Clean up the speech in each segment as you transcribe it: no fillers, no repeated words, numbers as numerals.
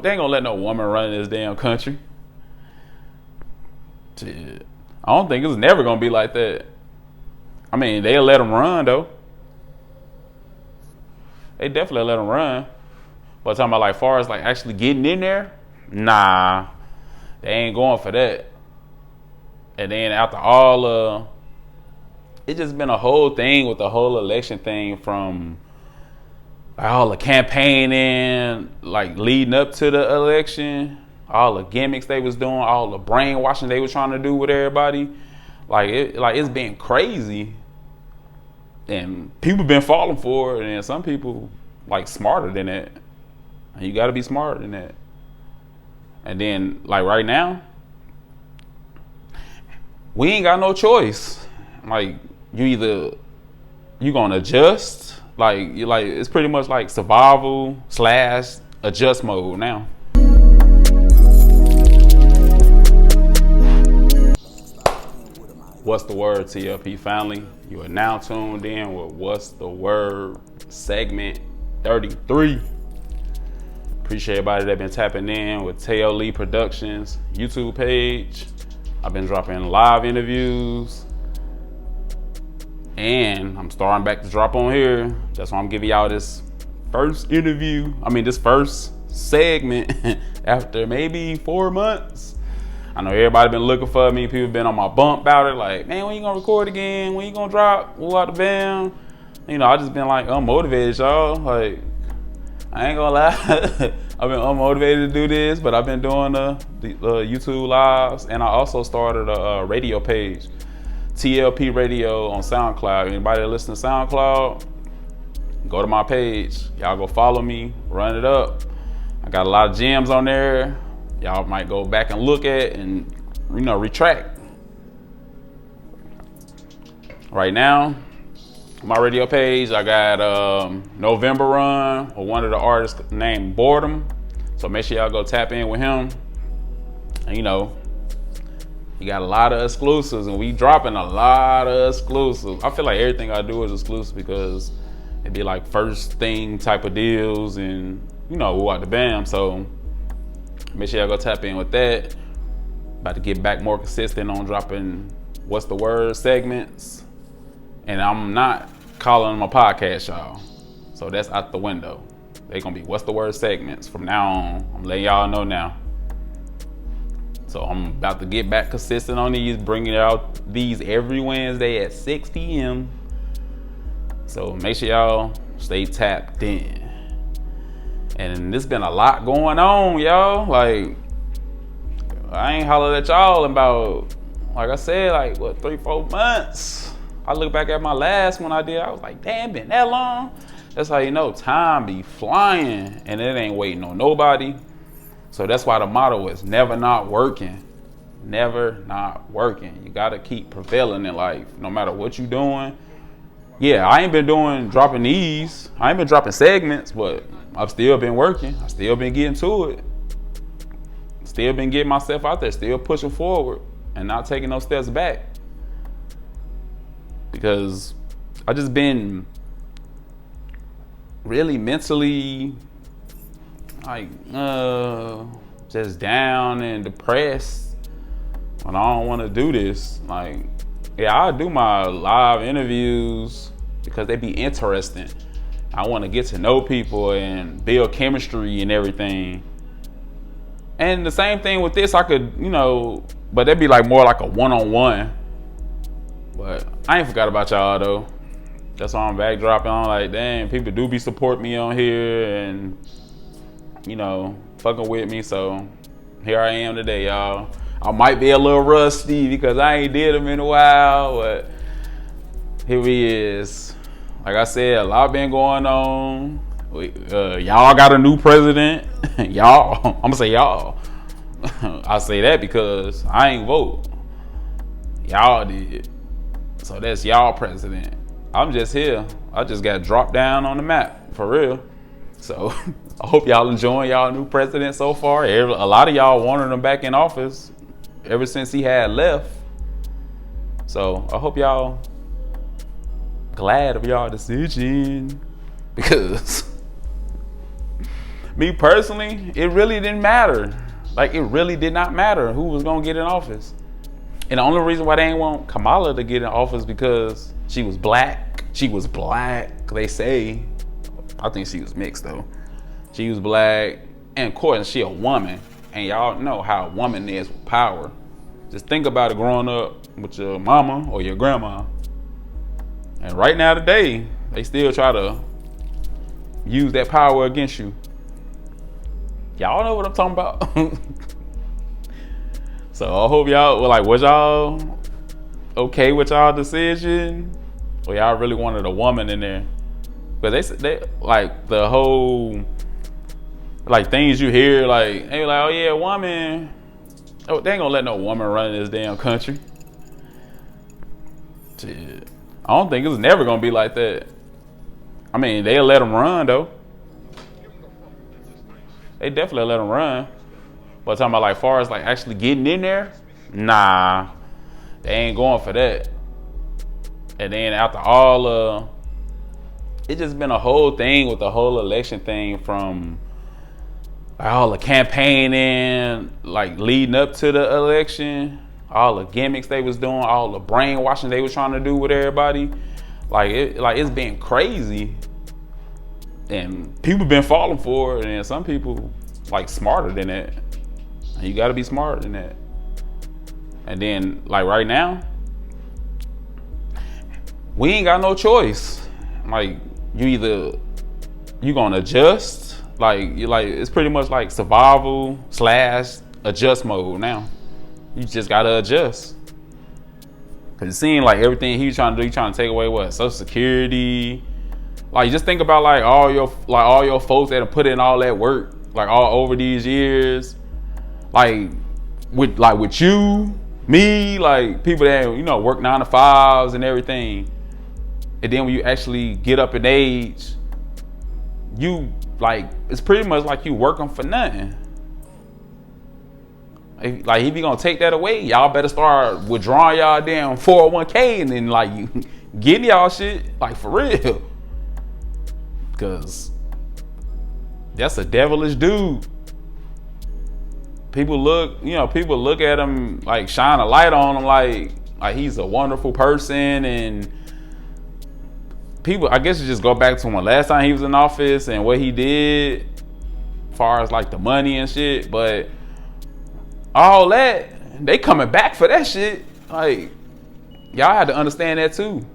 They ain't gonna let no woman run in this damn country. Shit. I don't think it's never gonna be like that. I mean, they'll let them run though. They definitely let them run. But talking about like far as like actually getting in there, nah, they ain't going for that. And then after all, it just been a whole thing with the whole election thing from all the campaigning, like leading up to the election, all the gimmicks they was doing, all the brainwashing they was trying to do with everybody. It's been crazy. And people been falling for it, and some people like smarter than that. And you gotta be smarter than that. And then like right now, we ain't got no choice. Like you gonna adjust. Like it's pretty much like survival / adjust mode now. What's the word, TLP family? You are now tuned in with What's the Word segment 33. Appreciate everybody that been tapping in with Teo Lee Productions YouTube page. I've been dropping live interviews. And I'm starting back to drop on here. That's why I'm giving y'all this first interview. This first segment after maybe 4 months. I know everybody been looking for me. People been on my bump about it. Like, man, when you gonna record again? When you gonna drop? Who out the band? I just been like unmotivated, y'all. Like, I ain't gonna lie. I've been unmotivated to do this, but I've been doing the YouTube lives, and I also started a radio page, TLP Radio on SoundCloud. Anybody that listen to SoundCloud, go to my page. Y'all go follow me, run it up. I got a lot of gems on there. Y'all might go back and look at and retract. Right now, my radio page, I got November Run with one of the artists named Boredom. So make sure y'all go tap in with him. And you got a lot of exclusives, and we dropping a lot of exclusives. I feel like everything I do is exclusive because it'd be like first thing type of deals, and who out the bam. So make sure y'all go tap in with that. About to get back more consistent on dropping What's the Word segments. And I'm not calling them a podcast, y'all. So that's out the window. They gonna be What's the Word segments from now on. I'm letting y'all know now. So I'm about to get back consistent on these, bringing out these every Wednesday at 6 p.m. So make sure y'all stay tapped in. And there's been a lot going on, y'all. Like, I ain't hollered at y'all in about, like I said, 3-4 months. I look back at my last one I did, I was like, damn, been that long? That's how you know time be flying, and it ain't waiting on nobody. So that's why the motto is never not working. Never not working. You gotta keep prevailing in life, no matter what you doing. Yeah, I ain't been dropping these. I ain't been dropping segments, but I've still been working. I still been getting to it. Still been getting myself out there, still pushing forward and not taking no steps back. Because I just been really mentally just down and depressed when I don't want to do this. I do my live interviews because they be interesting. I want to get to know people and build chemistry and everything. And the same thing with this, I could, but that'd be more like a one-on-one. But I ain't forgot about y'all though. That's why I'm backdropping. I'm like, dang, people do be supporting me on here and, fucking with me. So here I am today, y'all. I might be a little rusty because I ain't did them in a while, but here we is. Like I said, a lot been going on. Y'all got a new president. Y'all, I'm gonna say y'all. I say that because I ain't vote. Y'all did. So that's y'all president. I'm just here. I just got dropped down on the map, for real. So I hope y'all enjoying y'all new president so far. A lot of y'all wanted him back in office ever since he had left. So I hope y'all glad of y'all decision, because Me personally, it really didn't matter. Like, it really did not matter who was gonna get in office. And the only reason why they didn't want Kamala to get in office because she was black. She was black, they say. I think she was mixed though. She was black, and of course she a woman. And y'all know how a woman is with power. Just think about it growing up with your mama or your grandma. And right now today, they still try to use that power against you. Y'all know what I'm talking about. So I hope y'all, like, was y'all okay with y'all decision? Or y'all really wanted a woman in there? But they like the whole, like things you hear, like, they like, oh yeah, woman. Oh, they ain't gonna let no woman run in this damn country. Shit. I don't think it's never gonna be like that. I mean, they'll let them run though. They definitely let them run. But talking about like far as like actually getting in there, nah, they ain't going for that. And then after all, it's just been a whole thing with the whole election thing from all the campaigning, like leading up to the election, all the gimmicks they was doing, all the brainwashing they was trying to do with everybody. It's been crazy. And people been falling for it, and some people like smarter than that. And you gotta be smarter than that. And then like right now, we ain't got no choice. Like you gonna adjust, it's pretty much like survival / adjust mode now. You just gotta adjust. Cause it seemed like everything he was trying to do, he trying to take away what? Social Security. Like just think about like all your folks that have put in all that work, like all over these years. Like with you, me, like people that, you know, work 9 to 5s and everything. And then when you actually get up in age, you like, it's pretty much like you working for nothing. Like if you gonna take that away, y'all better start withdrawing y'all damn 401k and then like you getting y'all shit, like for real. Cause that's a devilish dude. People look at him, like shine a light on him, like he's a wonderful person. And people, I guess you just go back to when last time he was in office and what he did as far as like the money and shit. But all that, they coming back for that shit. Like, y'all had to understand that too.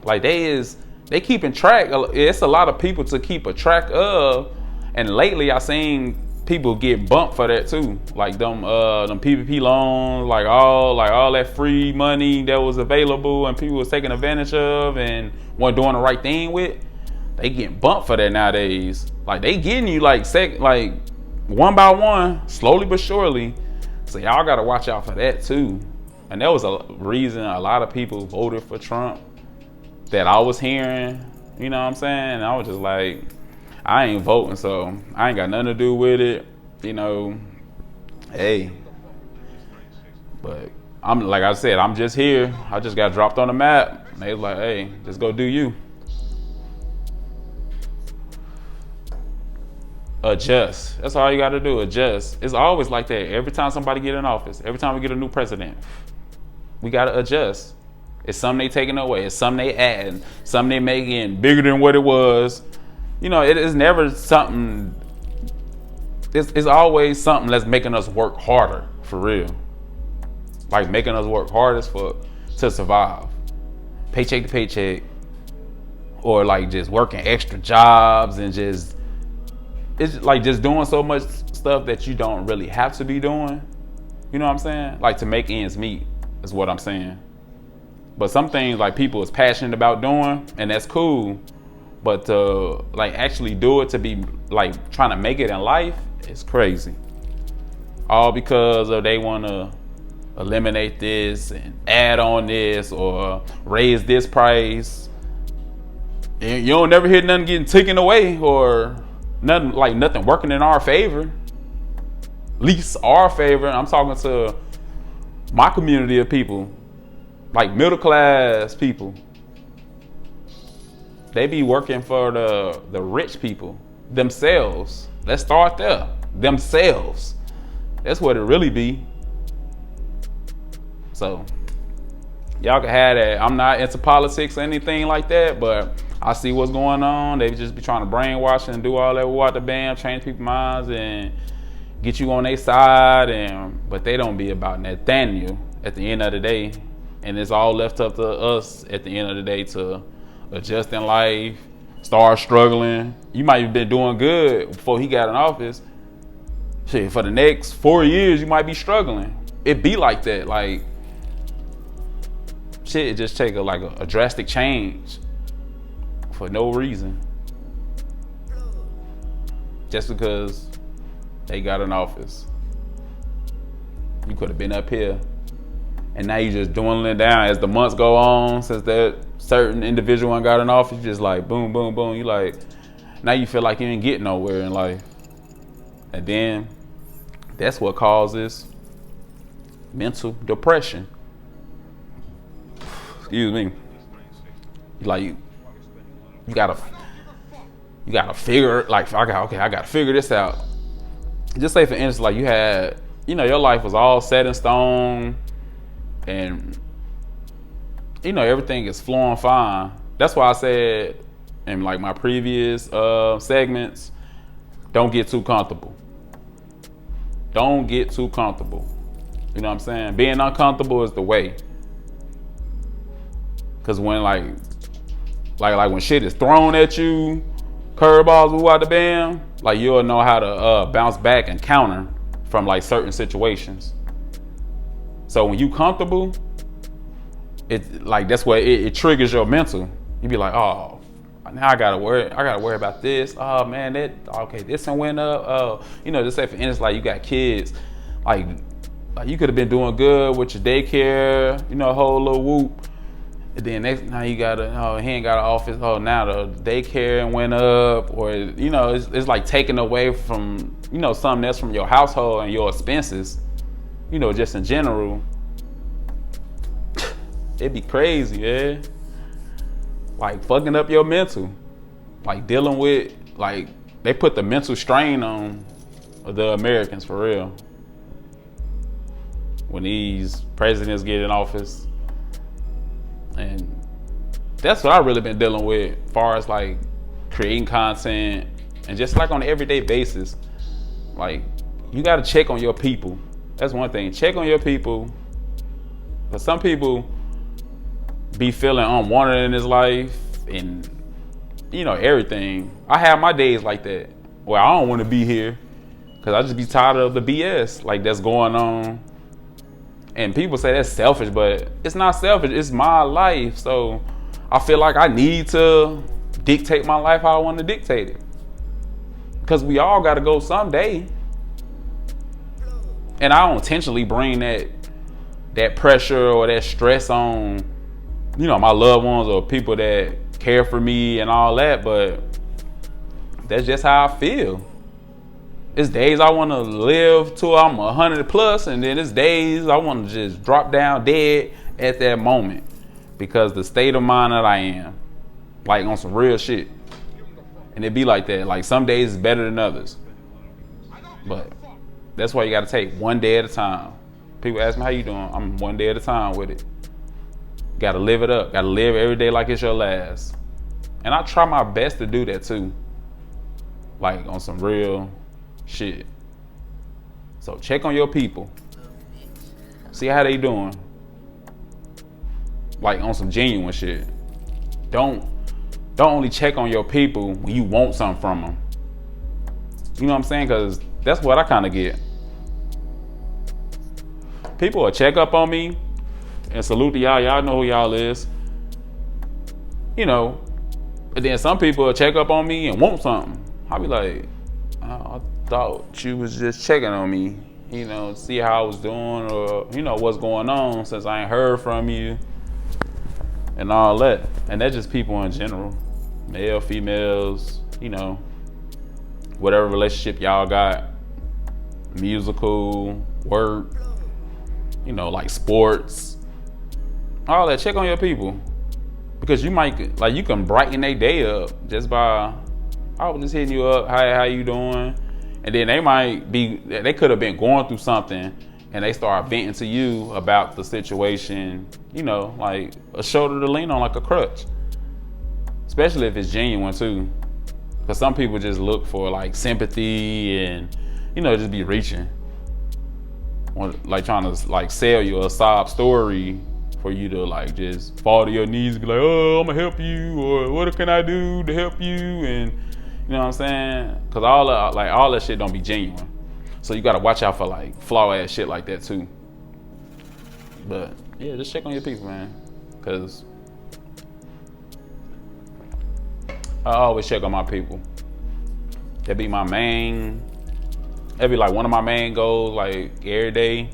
Like they keeping track. It's a lot of people to keep a track of. And lately I seen people get bumped for that too. Like them PPP loans, like all that free money that was available and people was taking advantage of and weren't doing the right thing with. They getting bumped for that nowadays. Like they getting you like one by one, slowly but surely. So y'all gotta watch out for that too. And that was a reason a lot of people voted for Trump that I was hearing, you know what I'm saying? And I was just like, I ain't voting, so I ain't got nothing to do with it, you know. Hey, but I'm, like I said, I'm just here. I just got dropped on the map. And they was like, hey, just go do you. Adjust. That's all you got to do. Adjust. It's always like that. Every time somebody get in office, every time we get a new president, we got to adjust. It's something they taking away. It's something they adding. Something they making bigger than what it was. You know, it is never something. It's always something that's making us work harder, for real. Like making us work hardest to survive. Paycheck to paycheck. Or like just working extra jobs and it's like just doing so much stuff that you don't really have to be doing. You know what I'm saying? Like to make ends meet is what I'm saying. But some things like people is passionate about doing, and that's cool. But to like actually do it, to be like trying to make it in life, is crazy. All because of they want to eliminate this and add on this or raise this price. And you don't never hear nothing getting taken away or nothing working in our favor. At least our favor. I'm talking to my community of people, like middle class people. They be working for the rich people themselves. Let's start there. Themselves. That's what it really be. So y'all can have that. I'm not into politics or anything like that, but I see what's going on. They just be trying to brainwash and do all that water bam, change people's minds and get you on their side, but they don't be about Nathaniel at the end of the day. And it's all left up to us at the end of the day to adjust in life, start struggling. You might have been doing good before he got in office. Shit, for the next 4 years, you might be struggling. It be like that. Like, shit, it just take a drastic change for no reason. Just because they got in office. You could have been up here. And now you just dwindling down as the months go on since that certain individual got in office. You just like boom, boom, boom. You like, now you feel like you ain't getting nowhere in life. And then that's what causes mental depression. Excuse me. Like you gotta figure, like, I gotta figure this out. Just say for instance, like you had, your life was all set in stone and everything is flowing fine. That's why I said in like my previous segments, don't get too comfortable. Don't get too comfortable. You know what I'm saying? Being uncomfortable is the way. Cause when like when shit is thrown at you, curveballs move out the bam, like you'll know how to bounce back and counter from like certain situations. So when you comfortable, it like that's what it triggers your mental. You be like, oh, now I gotta worry about this. Oh man, this one went up. Oh, just say for instance, like you got kids, like you could have been doing good with your daycare, a whole little whoop. And then now you gotta, he ain't got an office. Oh, now the daycare went up, or it's like taking away from something else from your household and your expenses. Just in general, it'd be crazy, man. Like fucking up your mental, like dealing with, like they put the mental strain on the Americans for real. When these presidents get in office. And that's what I've really been dealing with as far as like creating content and just like on an everyday basis. Like you got to check on your people. That's one thing. Check on your people. But some people be feeling unwanted in this life and everything. I have my days like that where I don't want to be here because I just be tired of the BS like that's going on. And people say that's selfish, but it's not selfish. It's my life. So I feel like I need to dictate my life how I want to dictate it. Because we all got to go someday. And I don't intentionally bring that pressure or that stress on, my loved ones or people that care for me and all that. But that's just how I feel. It's days I want to live till I'm 100 plus, and then it's days I want to just drop down dead at that moment because the state of mind that I am, like on some real shit. And it be like that. Like some days is better than others. But that's why you got to take one day at a time. People ask me, how you doing? I'm one day at a time with it. Got to live it up. Got to live every day like it's your last. And I try my best to do that too. Like on some real shit. So check on your people. See how they doing. Like on some genuine shit. Don't only check on your people when you want something from them. You know what I'm saying? Because that's what I kind of get. People will check up on me and salute to y'all. Y'all know who y'all is. But then some people will check up on me and want something. I'll be like, I thought you was just checking on me, see how I was doing or, what's going on since I ain't heard from you and all that. And that's just people in general, male, females, whatever relationship y'all got, musical, work, like sports, all that. Check on your people because you might, like, you can brighten their day up just by, I was just hitting you up. How you doing? And then they could have been going through something and they start venting to you about the situation, you know, like a shoulder to lean on, like a crutch. Especially if it's genuine too. Because some people just look for like sympathy and, you know, just be reaching. Like trying to like sell you a sob story for you to like just fall to your knees and be like, oh, I'm gonna help you, or what can I do to help you? And you know what I'm saying? Because all that shit don't be genuine. So you gotta watch out for like flaw ass shit like that too. But yeah, just check on your people, man. Because I always check on my people. That'd be like one of my main goals, like every day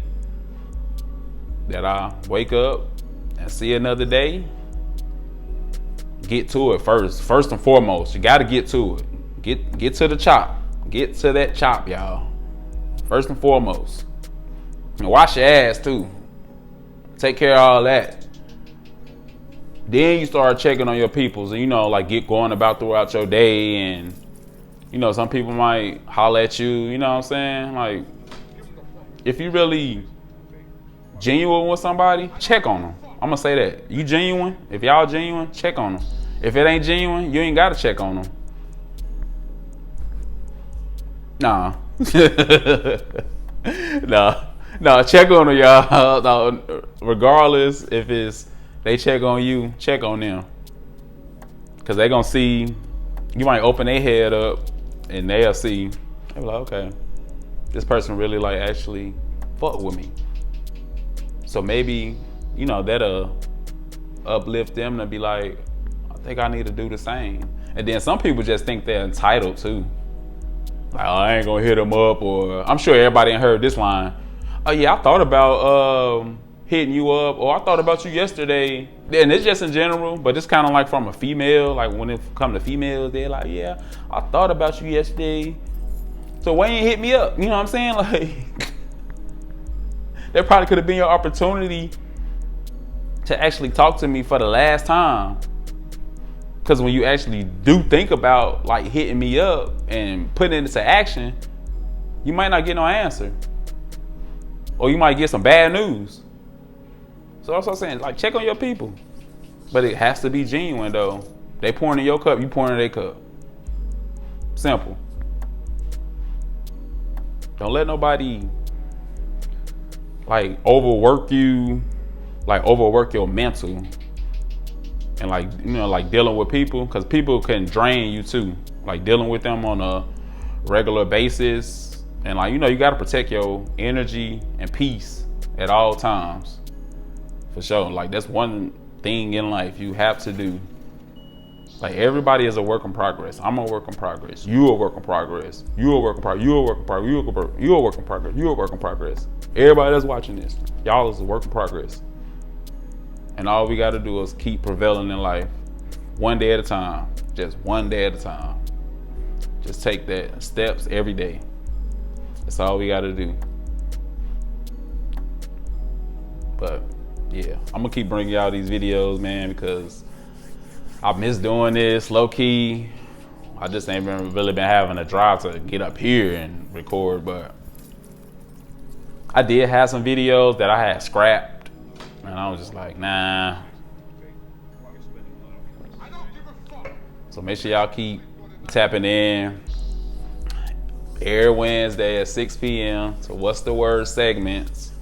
that I wake up and see another day. Get to it first. First and foremost, you gotta get to it. Get to the chop. Get to that chop, y'all. First and foremost. And wash your ass too. Take care of all that. Then you start checking on your peoples and, you know, like get going about throughout your day. And, you know, some people might holler at you, you know what I'm saying? Like, if you really genuine with somebody, check on them. I'm gonna say that. You genuine? If y'all genuine, check on them. If it ain't genuine, you ain't gotta check on them. Nah. Nah, check on them, y'all. No, regardless if it's they check on you, check on them. Cause they gonna see, you might open their head up and they'll see, they'll be like, okay, this person really like actually fuck with me. So maybe, you know, that'll uplift them to be like, I think I need to do the same. And then some people just think they're entitled too. Like, oh, I ain't gonna hit them up, or I'm sure everybody ain't heard this line. Oh yeah, I thought about hitting you up, or I thought about you yesterday. And it's just in general, but it's kind of like from a female. Like when it comes to females, they're like, yeah, I thought about you yesterday. So why you ain't hit me up? You know what I'm saying? Like, that probably could have been your opportunity to actually talk to me for the last time. Because when you actually do think about like hitting me up and putting it into action, you might not get no answer. Or you might get some bad news. So that's what I'm saying, like check on your people. But it has to be genuine though. They pouring in your cup, you pouring in their cup. Simple. Don't let nobody like overwork your mental. And like, you know, like dealing with people, because people can drain you too. Like dealing with them on a regular basis. And like, you know, you got to protect your energy and peace at all times. For sure. Like that's one thing in life you have to do. Like everybody is a work in progress. I'm a work in progress. You a work in progress. You a work in progress. You a work in progress. You a work in progress. You a work in progress. Everybody that's watching this, y'all is a work in progress. And all we got to do is keep prevailing in life, one day at a time. Just one day at a time. Just take that steps every day. That's all we got to do. But yeah, I'm gonna keep bringing y'all these videos, man, because I miss doing this low key. I just ain't really been having a drive to get up here and record, but I did have some videos that I had scrapped. And I was just like, nah. So make sure y'all keep tapping in every Wednesday at 6 p.m. to What's the Word segments.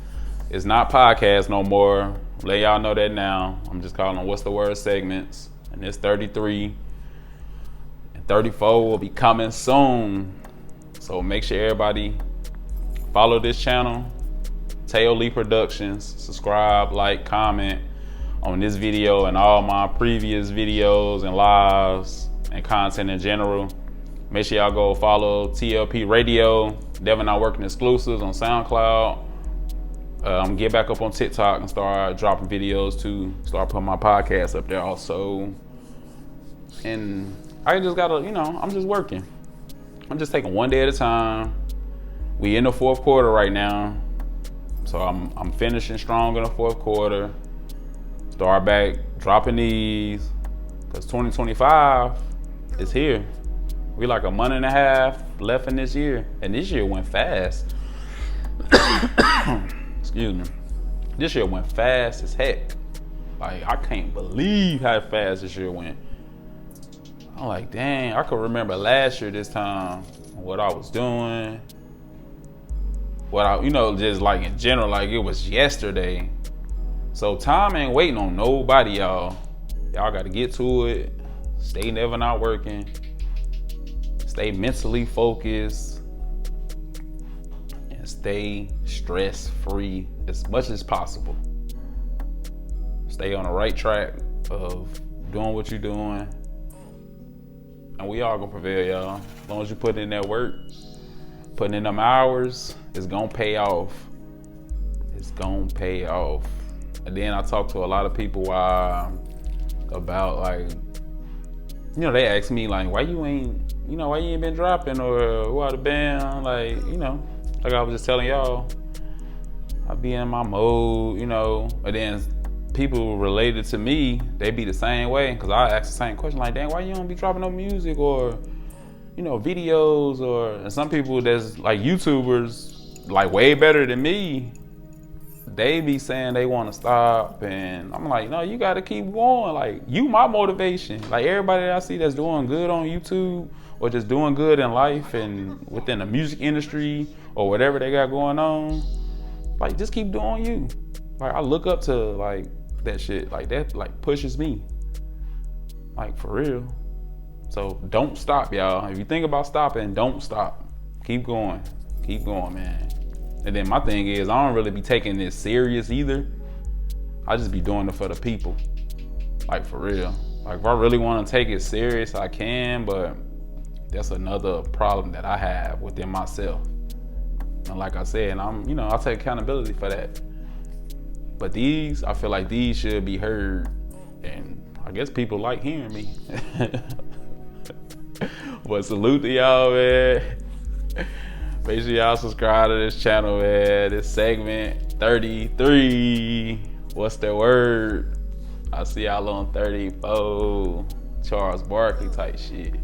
It's not podcast no more. Let y'all know that now. I'm just calling them What's the Word segments. And it's 33. And 34 will be coming soon. So make sure everybody follow this channel. Tail Lee Productions. Subscribe, like, comment on this video and all my previous videos and lives and content in general. Make sure y'all go follow TLP Radio, Devin Not Working Exclusives on SoundCloud. I'm gonna get back up on TikTok and start dropping videos to start putting my podcast up there also. And I just gotta, you know, I'm just working. I'm just taking one day at a time. We in the fourth quarter right now. So I'm finishing strong in the fourth quarter. Start back dropping these, because 2025 is here. We like a month and a half left in this year, and this year went fast. Excuse me. This year went fast as heck. Like, I can't believe how fast this year went. I'm like, dang, I could remember last year this time, what I was doing. What I, just like in general, like it was yesterday. So time ain't waiting on nobody, y'all. Y'all gotta get to it. Stay never not working. Stay mentally focused. And stay stress-free as much as possible. Stay on the right track of doing what you're doing. And we all gonna prevail, y'all. As long as you put in that work, putting in them hours, it's gonna pay off. It's gonna pay off. And then I talk to a lot of people about like, they ask me like, why you ain't been dropping, or why the band, like, like I was just telling y'all, I be in my mode, and then people related to me, they be the same way, because I ask the same question, like, dang, why you don't be dropping no music or, videos, and some people that's like YouTubers, like way better than me, they be saying they want to stop, and I'm like, no, you got to keep going. Like, you my motivation. Like, everybody that I see that's doing good on YouTube or just doing good in life and within the music industry or whatever they got going on, like, just keep doing you. Like, I look up to like that shit, like that, like pushes me, like for real. So don't stop, y'all. If you think about stopping, don't stop. Keep going, man. And then my thing is, I don't really be taking this serious either. I just be doing it for the people, like for real. Like if I really want to take it serious, I can, but that's another problem that I have within myself. And like I said, I take accountability for that. But I feel like these should be heard, and I guess people like hearing me. But salute to y'all, man. Make sure y'all subscribe to this channel, man. This segment 33. What's the word? I'll see y'all on 34. Charles Barkley type shit.